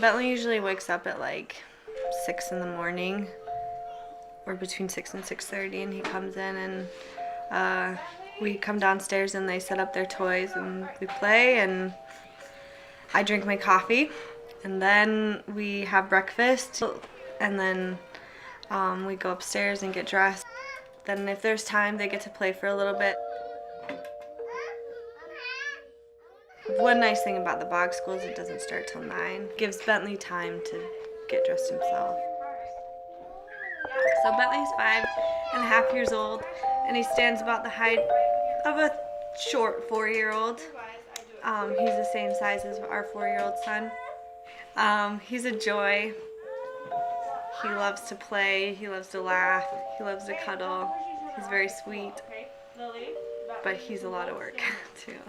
Bentley usually wakes up at like 6 in the morning, or between 6 and 6:30, and he comes in and we come downstairs and they set up their toys and we play, and I drink my coffee, and then we have breakfast, and then we go upstairs and get dressed. Then if there's time, they get to play for a little bit. One nice thing about the Boggs school is it doesn't start till 9. It gives Bentley time to get dressed himself. So Bentley's 5.5 years old, and he stands about the height of a short 4-year-old. He's the same size as our 4-year-old son. He's a joy. He loves to play, he loves to laugh, he loves to cuddle. He's very sweet, but he's a lot of work too.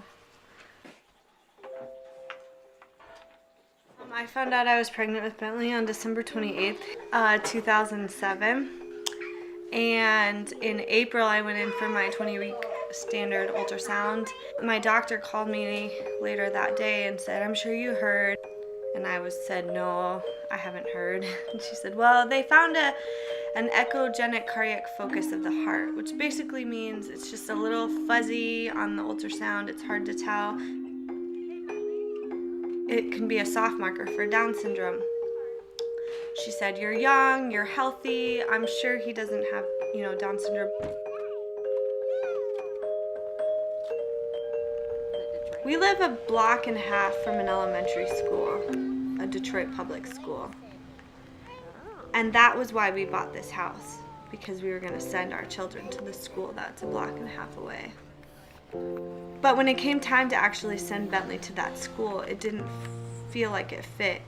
I found out I was pregnant with Bentley on December 28th, 2007. And in April, I went in for my 20-week standard ultrasound. My doctor called me later that day and said, "I'm sure you heard." And I said, "No, I haven't heard." And she said, "Well, they found an echogenic cardiac focus of the heart," which basically means it's just a little fuzzy on the ultrasound. It's hard to tell. It can be a soft marker for Down syndrome. She said, "You're young, you're healthy. I'm sure he doesn't have, Down syndrome." We live a block and a half from an elementary school, a Detroit public school. And that was why we bought this house, because we were going to send our children to the school that's a block and a half away. But when it came time to actually send Bentley to that school, it didn't feel like it fit.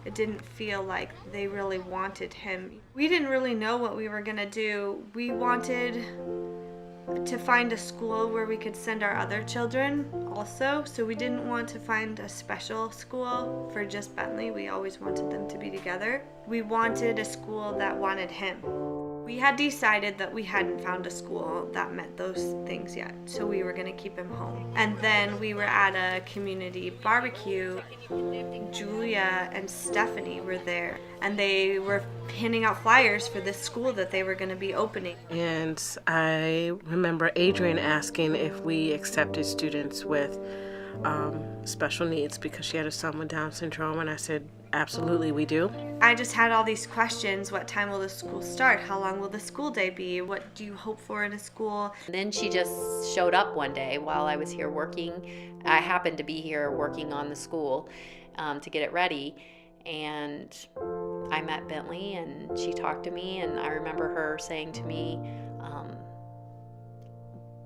It didn't feel like they really wanted him. We didn't really know what we were going to do. We wanted to find a school where we could send our other children also, so we didn't want to find a special school for just Bentley. We always wanted them to be together. We wanted a school that wanted him. We had decided that we hadn't found a school that met those things yet, so we were going to keep him home. And then we were at a community barbecue. Julia and Stephanie were there, and they were handing out flyers for this school that they were going to be opening. And I remember Adrian asking if we accepted students with special needs because she had a son with Down syndrome, and I said, absolutely, we do. I just had all these questions. What time will the school start? How long will the school day be? What do you hope for in a school? Then she just showed up one day while I was here working. I happened to be here working on the school to get it ready, and I met Bentley, and she talked to me, and I remember her saying to me,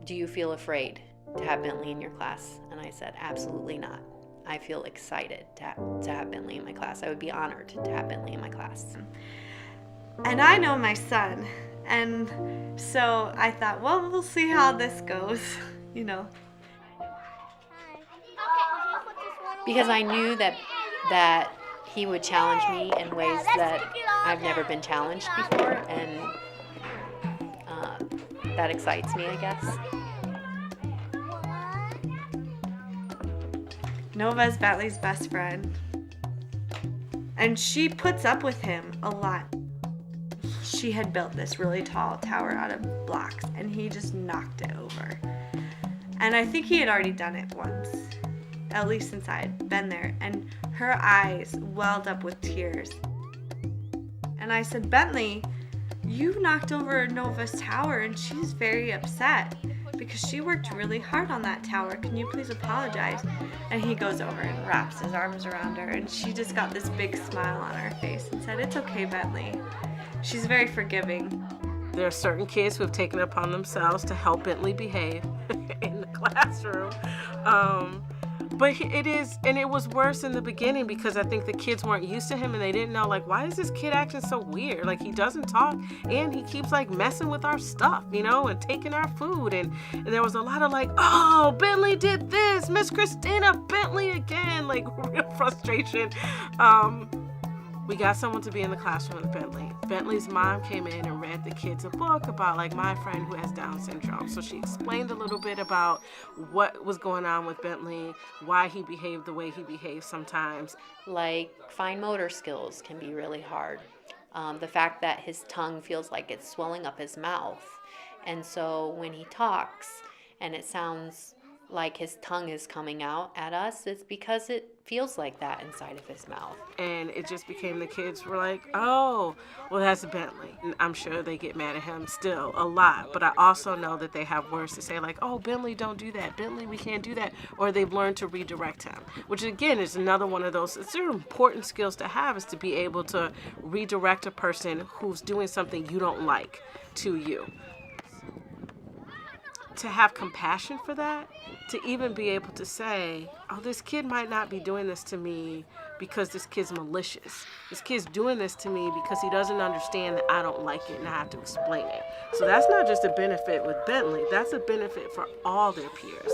"Do you feel afraid to have Bentley in your class?" And I said, "Absolutely not. I feel excited to have Bentley in my class. I would be honored to have Bentley in my class." And I know my son, and so I thought, well, we'll see how this goes, Because I knew that he would challenge me in ways that I've never been challenged before, and that excites me, I guess. Nova's Bentley's best friend, and she puts up with him a lot. She had built this really tall tower out of blocks, and he just knocked it over. And I think he had already done it once, at least since I had been there, and her eyes welled up with tears. And I said, "Bentley, you knocked over Nova's tower, and she's very upset because she worked really hard on that tower. Can you please apologize?" And he goes over and wraps his arms around her, and she just got this big smile on her face and said, "It's okay, Bentley." She's very forgiving. There are certain kids who have taken it upon themselves to help Bentley behave in the classroom. But it was worse in the beginning because I think the kids weren't used to him, and they didn't know, why is this kid acting so weird? He doesn't talk, and he keeps messing with our stuff, and taking our food. And there was a lot of "Oh, Bentley did this, Miss Christina, Bentley again," real frustration. We got someone to be in the classroom with Bentley. Bentley's mom came in and read the kids a book about like my friend who has Down syndrome. So she explained a little bit about what was going on with Bentley, why he behaved the way he behaves sometimes. Like fine motor skills can be really hard. The fact that his tongue feels like it's swelling up his mouth. And so when he talks and it sounds like his tongue is coming out at us, it's because it feels like that inside of his mouth. And it just became the kids were like, oh, well, that's Bentley. And I'm sure they get mad at him still a lot. But I also know that they have words to say like, oh, Bentley, don't do that. Bentley, we can't do that. Or they've learned to redirect him, which again is another one of those. It's important skills to have, is to be able to redirect a person who's doing something you don't like to you. To have compassion for that, to even be able to say, oh, this kid might not be doing this to me because this kid's malicious. This kid's doing this to me because he doesn't understand that I don't like it and I have to explain it. So that's not just a benefit with Bentley, that's a benefit for all their peers.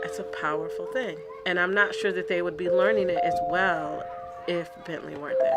It's a powerful thing. And I'm not sure that they would be learning it as well if Bentley weren't there.